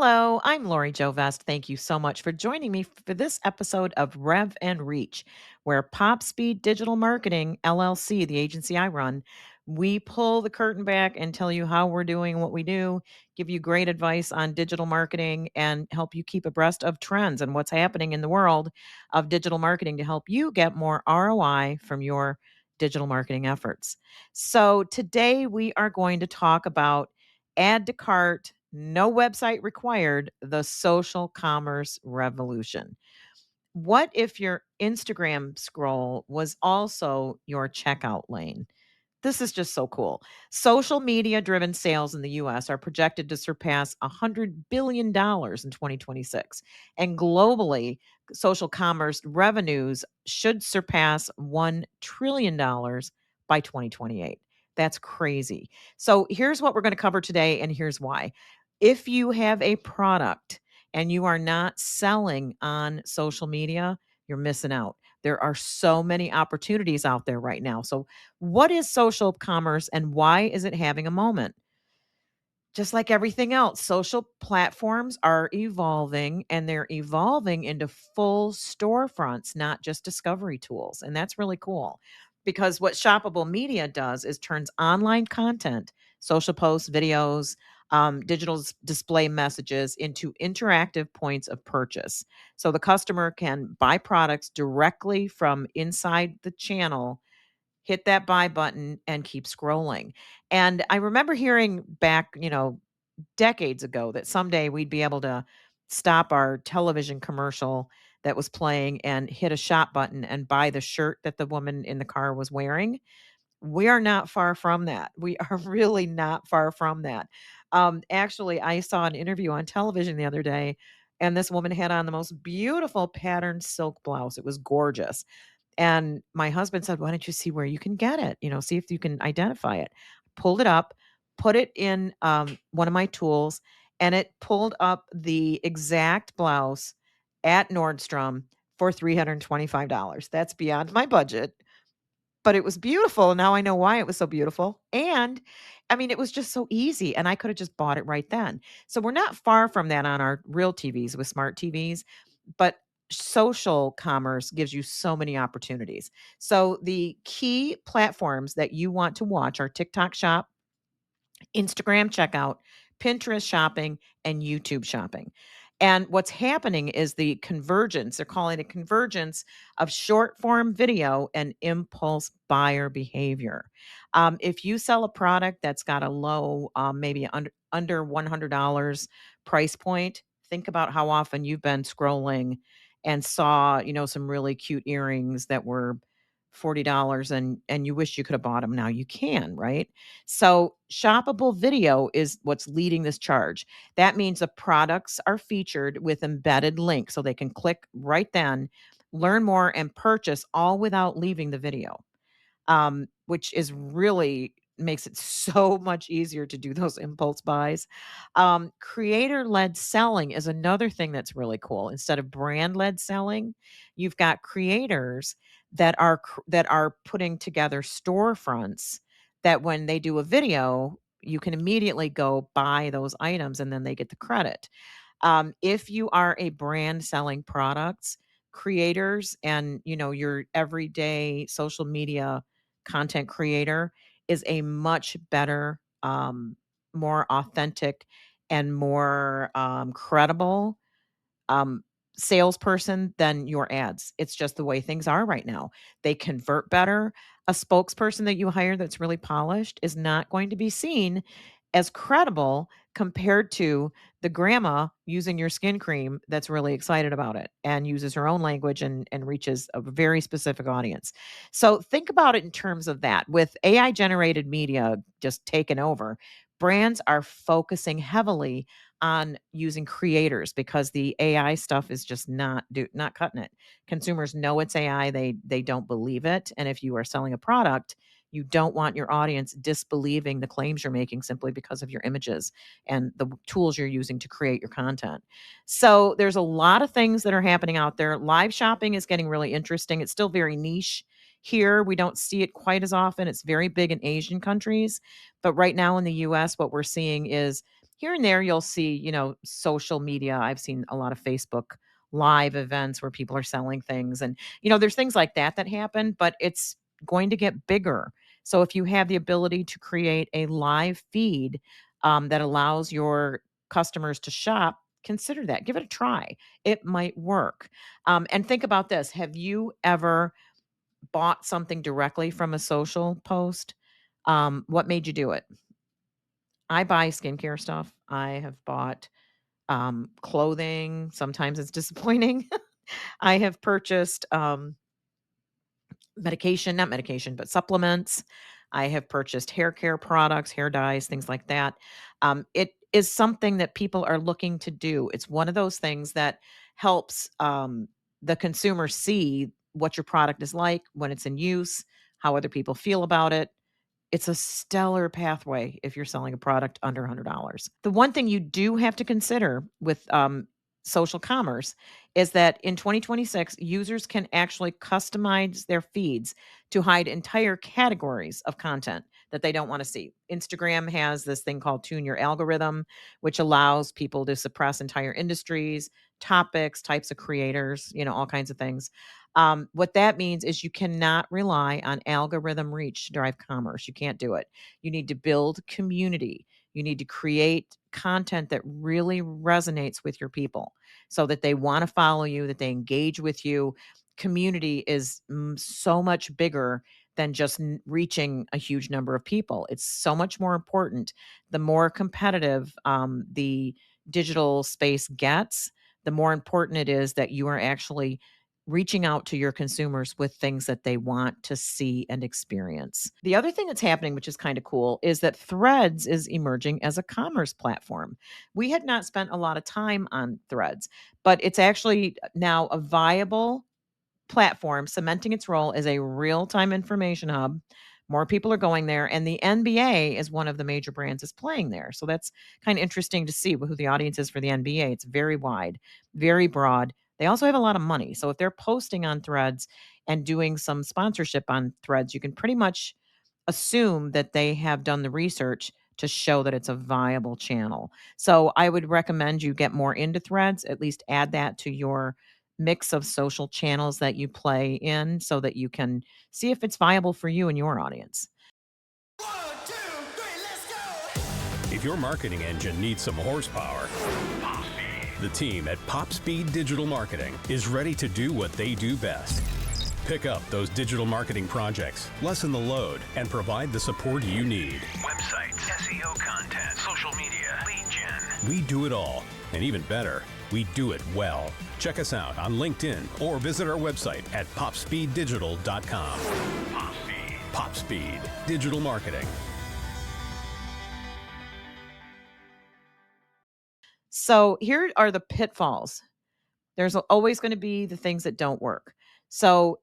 Hello, I'm Lori Joe Vest. Thank you so much for joining me for this episode of Rev and Reach, where Pop Speed Digital Marketing LLC, the agency I run, we pull the curtain back and tell you how we're doing what we do, give you great advice on digital marketing, and help you keep abreast of trends and what's happening in the world of digital marketing to help you get more ROI from your digital marketing efforts. So, today we are going to talk about add to cart, no website required, the social commerce revolution. What if your Instagram scroll was also your checkout lane? This is just so cool. Social media driven sales in the US are projected to surpass $100 billion in 2026. And globally, social commerce revenues should surpass $1 trillion by 2028. That's crazy. So here's what we're going to cover today, and here's why. If you have a product and you are not selling on social media, you're missing out. There are so many opportunities out there right now. So, what is social commerce and why is it having a moment? Just like everything else, social platforms are evolving and they're evolving into full storefronts, not just discovery tools. And that's really cool because what Shoppable Media does is turns online content, social posts, videos, digital display messages into interactive points of purchase. So the customer can buy products directly from inside the channel, hit that buy button and keep scrolling. And I remember hearing back, decades ago that someday we'd be able to stop our television commercial that was playing and hit a shop button and buy the shirt that the woman in the car was wearing. We are not far from that. We are really not far from that. Actually, I saw an interview on television the other day, and this woman had on the most beautiful patterned silk blouse. It was gorgeous. And my husband said, "Why don't you see where you can get it? See if you can identify it." Pulled it up, put it in one of my tools, and it pulled up the exact blouse at Nordstrom for $325. That's beyond my budget, but it was beautiful. Now I know why it was so beautiful. And I mean, it was just so easy, and I could have just bought it right then. So we're not far from that on our real TVs with smart TVs, but social commerce gives you so many opportunities. So the key platforms that you want to watch are TikTok Shop, Instagram checkout, Pinterest shopping, and YouTube shopping. And what's happening is the convergence, they're calling it convergence of short form video and impulse buyer behavior. If you sell a product that's got a low, maybe under $100 price point, think about how often you've been scrolling and saw, some really cute earrings that were $40 and you wish you could have bought them. Now you can, right? So, shoppable video is what's leading this charge. That means the products are featured with embedded links so they can click right then, learn more, and purchase all without leaving the video, which is really makes it so much easier to do those impulse buys. Creator led selling is another thing that's really cool. Instead of brand led selling, you've got creators that are putting together storefronts that when they do a video, you can immediately go buy those items and then they get the credit. If you are a brand selling products, creators and your everyday social media content creator is a much better, more authentic, and more credible um, salesperson than your ads. It's just the way things are right now. They convert better. A spokesperson that you hire that's really polished is not going to be seen as credible compared to the grandma using your skin cream that's really excited about it and uses her own language and reaches a very specific audience. So think about it in terms of that. With AI generated media just taken over, brands are focusing heavily on using creators because the AI stuff is just not cutting it. Consumers know it's AI, they don't believe it, and if you are selling a product, you don't want your audience disbelieving the claims you're making simply because of your images and the tools you're using to create your content. So there's a lot of things that are happening out there. Live shopping is getting really interesting. It's still very niche here. We don't see it quite as often. It's very big in Asian countries, but right now in the US what we're seeing is here and there you'll see, social media. I've seen a lot of Facebook live events where people are selling things, and there's things like that that happen, but it's going to get bigger. So if you have the ability to create a live feed that allows your customers to shop, consider that. Give it a try. It might work. And think about this. Have you ever bought something directly from a social post? What made you do it? I buy skincare stuff. I have bought clothing. Sometimes it's disappointing. I have purchased medication, not medication, but supplements. I have purchased hair care products, hair dyes, things like that. It is something that people are looking to do. It's one of those things that helps the consumer see what your product is like when it's in use, how other people feel about it. It's a stellar pathway if you're selling a product under $100. The one thing you do have to consider with social commerce is that in 2026, users can actually customize their feeds to hide entire categories of content that they don't want to see. Instagram has this thing called Tune Your Algorithm, which allows people to suppress entire industries, topics, types of creators, all kinds of things. What that means is you cannot rely on algorithm reach to drive commerce. You can't do it. You need to build community. You need to create content that really resonates with your people so that they want to follow you, that they engage with you. Community is so much bigger than just reaching a huge number of people. It's so much more important. The more competitive the digital space gets, the more important it is that you are actually reaching out to your consumers with things that they want to see and experience. The other thing that's happening, which is kind of cool, is that Threads is emerging as a commerce platform. We had not spent a lot of time on Threads, but it's actually now a viable platform cementing its role as a real-time information hub. More people are going there, and the NBA is one of the major brands is playing there. So that's kind of interesting to see who the audience is for the NBA. It's very wide, very broad. They also have a lot of money. So if they're posting on Threads and doing some sponsorship on Threads, you can pretty much assume that they have done the research to show that it's a viable channel. So I would recommend you get more into Threads, at least add that to your mix of social channels that you play in so that you can see if it's viable for you and your audience. One, two, three, let's go! If your marketing engine needs some horsepower, the team at PopSpeed Digital Marketing is ready to do what they do best. Pick up those digital marketing projects, lessen the load, and provide the support you need. Websites, SEO content, social media, lead gen. We do it all, and even better, we do it well. Check us out on LinkedIn or visit our website at popspeeddigital.com. PopSpeed Digital Marketing. So here are the pitfalls. There's always going to be the things that don't work. So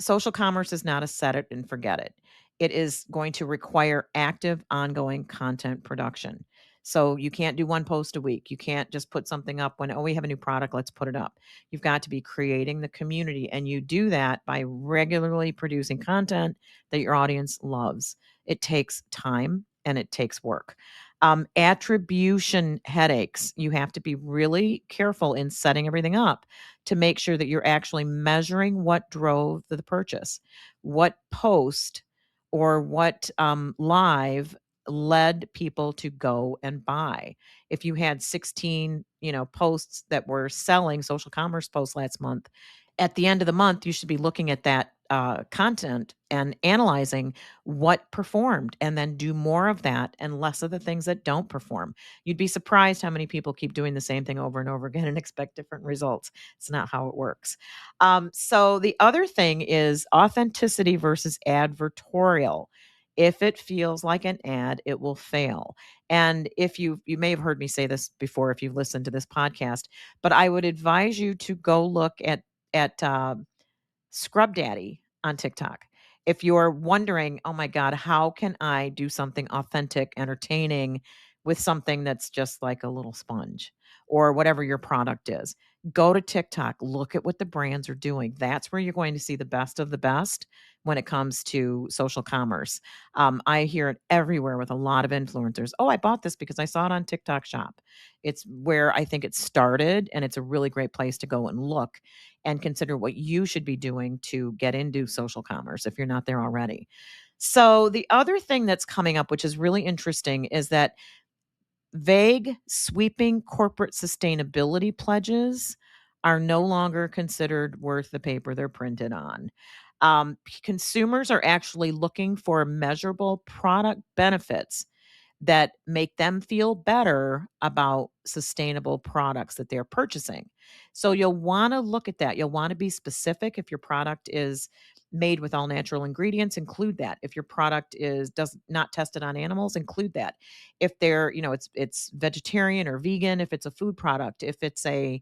social commerce is not a set it and forget it. It is going to require active, ongoing content production. So you can't do one post a week. You can't just put something up when, oh, we have a new product, let's put it up. You've got to be creating the community. And you do that by regularly producing content that your audience loves. It takes time and it takes work. Attribution headaches. You have to be really careful in setting everything up to make sure that you're actually measuring what drove the purchase, what post or what live led people to go and buy. If you had 16, posts that were selling social commerce posts last month, at the end of the month, you should be looking at that content and analyzing what performed and then do more of that and less of the things that don't perform. You'd be surprised how many people keep doing the same thing over and over again and expect different results. It's not how it works. So the other thing is authenticity versus advertorial. If it feels like an ad, it will fail. And if you may have heard me say this before if you've listened to this podcast, but I would advise you to go look at Scrub Daddy on TikTok. If you're wondering, oh my God, how can I do something authentic, entertaining with something that's just like a little sponge or whatever your product is? Go to TikTok, look at what the brands are doing. That's where you're going to see the best of the best when it comes to social commerce. I hear it everywhere with a lot of influencers. Oh, I bought this because I saw it on TikTok Shop. It's where I think it started, and it's a really great place to go and look and consider what you should be doing to get into social commerce if you're not there already. So, the other thing that's coming up, which is really interesting, is that vague, sweeping corporate sustainability pledges are no longer considered worth the paper they're printed on. Consumers are actually looking for measurable product benefits that make them feel better about sustainable products that they're purchasing. So you'll want to look at that. You'll want to be specific. If your product is made with all natural ingredients, include that. If your product is does not tested on animals, include that. If they're, it's vegetarian or vegan, if it's a food product, if it's a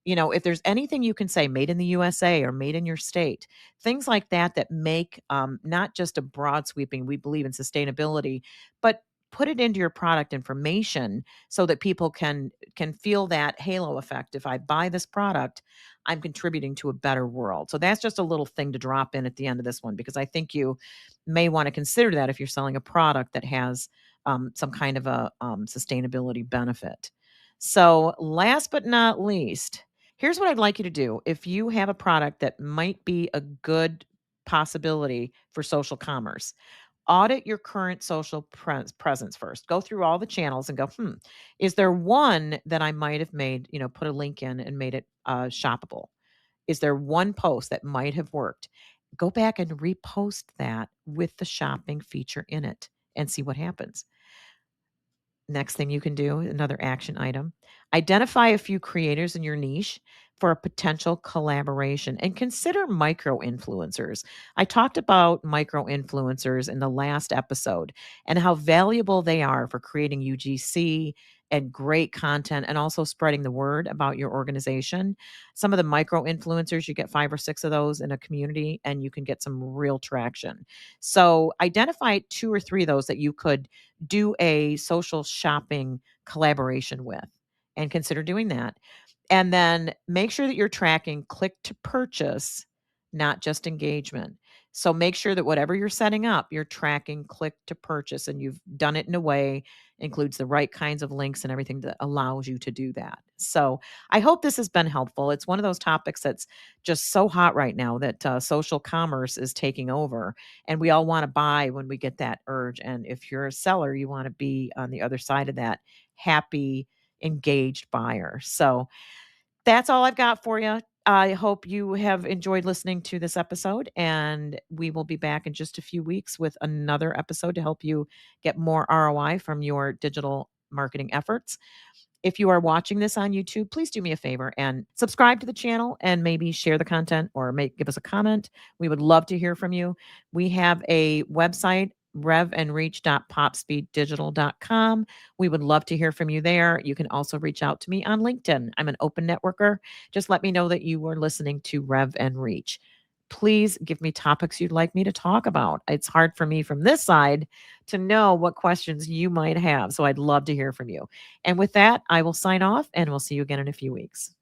if there's anything you can say made in the USA or made in your state, things like that that make not just a broad sweeping, we believe in sustainability, but put it into your product information so that people can feel that halo effect. If I buy this product, I'm contributing to a better world. So that's just a little thing to drop in at the end of this one, because I think you may want to consider that if you're selling a product that has some kind of a sustainability benefit. So last but not least, here's what I'd like you to do. If you have a product that might be a good possibility for social commerce, audit your current social presence first. Go through all the channels and go, is there one that I might have made, put a link in and made it shoppable? Is there one post that might have worked? Go back and repost that with the shopping feature in it and see what happens. Next thing you can do, another action item, identify a few creators in your niche for a potential collaboration and consider micro influencers. I talked about micro influencers in the last episode and how valuable they are for creating UGC and great content and also spreading the word about your organization. Some of the micro influencers, you get 5 or 6 of those in a community and you can get some real traction. So identify 2 or 3 of those that you could do a social shopping collaboration with and consider doing that. And then make sure that you're tracking click to purchase, not just engagement. So make sure that whatever you're setting up, you're tracking click to purchase and you've done it in a way includes the right kinds of links and everything that allows you to do that. So I hope this has been helpful. It's one of those topics that's just so hot right now that social commerce is taking over and we all want to buy when we get that urge. And if you're a seller, you want to be on the other side of that happy, engaged buyer. So that's all I've got for you. I hope you have enjoyed listening to this episode, and we will be back in just a few weeks with another episode to help you get more ROI from your digital marketing efforts. If you are watching this on YouTube, please do me a favor and subscribe to the channel and maybe share the content or give us a comment. We would love to hear from you. We have a website, revandreach.popspeeddigital.com. We would love to hear from you there. You can also reach out to me on LinkedIn. I'm an open networker. Just let me know that you were listening to Rev and Reach. Please give me topics you'd like me to talk about. It's hard for me from this side to know what questions you might have. So I'd love to hear from you. And with that, I will sign off and we'll see you again in a few weeks.